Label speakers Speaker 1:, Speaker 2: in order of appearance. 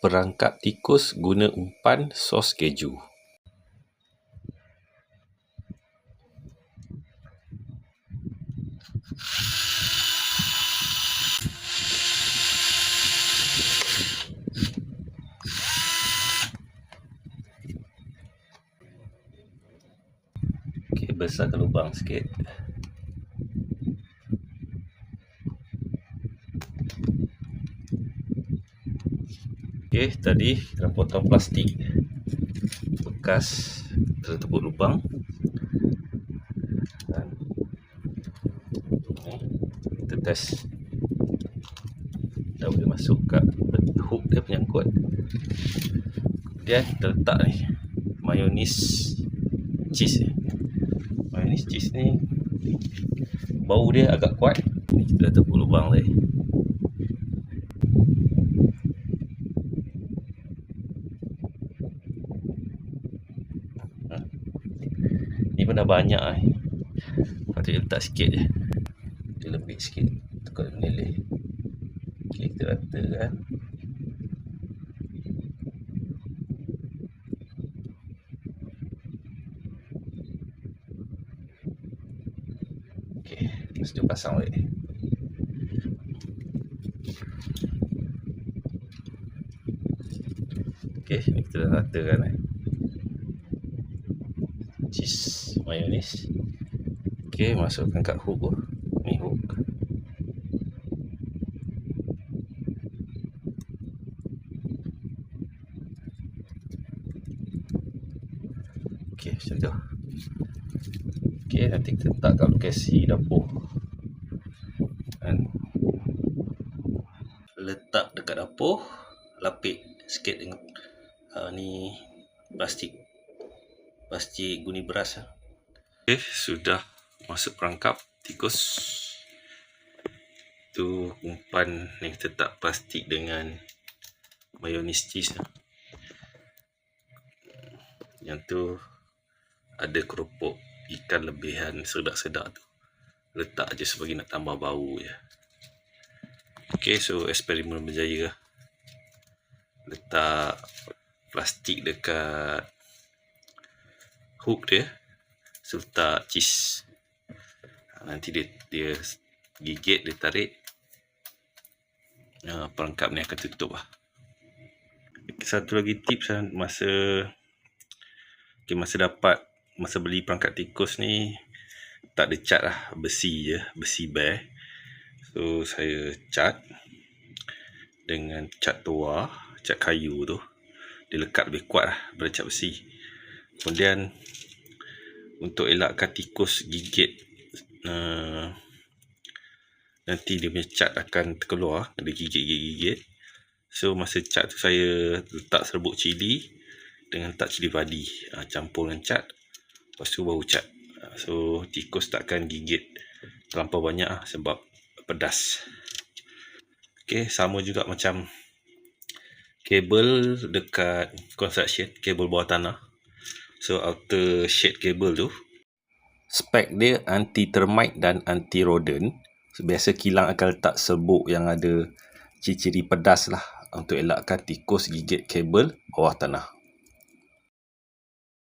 Speaker 1: Perangkap tikus guna umpan sos keju. Okey, besarkan lubang sikit. Okey, tadi kita potong plastik bekas kita tepuk lubang. Dan kita test dah boleh masuk kat hook dia penyangkut. Kemudian kita letak ni mayonis cheese. Mayonis cheese ni bau dia agak kuat. Kita dah tepuk lubang tadi. Ni pun dah banyak ni. Patut letak sikit je. Dia lebih sikit. Tukar meleleh. Okey, kita ratakan. Okey, lepas tu pasang balik. Okey, ni kita dah ratakan cheese mayonis. Okey, masukkan kat hook tu. Ni hook. Okey, macam tu. Okey, nanti kita letak kat lokasi dapur. Dan letak dekat dapur, lapik sikit dengan ni plastik guni beras. Okey, sudah masuk perangkap tikus. Tu umpan yang kita letak plastik dengan mayonis cheese. Yang tu ada keropok ikan lebihan sedap-sedap tu. Letak je sebagai nak tambah bau je. Okey, so eksperimen berjaya. Letak plastik dekat hook dia. So letak cheese. Nanti dia gigit, dia tarik. Perangkap ni akan tutup lah. Satu lagi tips masa beli perangkap tikus ni tak ada cat lah, besi je, besi bare. So saya cat dengan cat tua, cat kayu tu. Dia lekat lebih kuat lah daripada cat besi. Kemudian untuk elakkan tikus gigit, nanti dia punya cat akan terkeluar, dia gigit. So masa cat tu saya letak serbuk cili dengan letak cili padi, campur dengan cat, lepas tu baru cat. So tikus takkan gigit terlampau banyak lah, sebab pedas. Okey, sama juga macam kabel dekat construction, kabel bawah tanah. So outer shade kabel tu, spek dia anti termite dan anti rodent. So, biasa kilang akan letak serbuk yang ada ciri-ciri pedas lah, untuk elakkan tikus gigit kabel bawah tanah.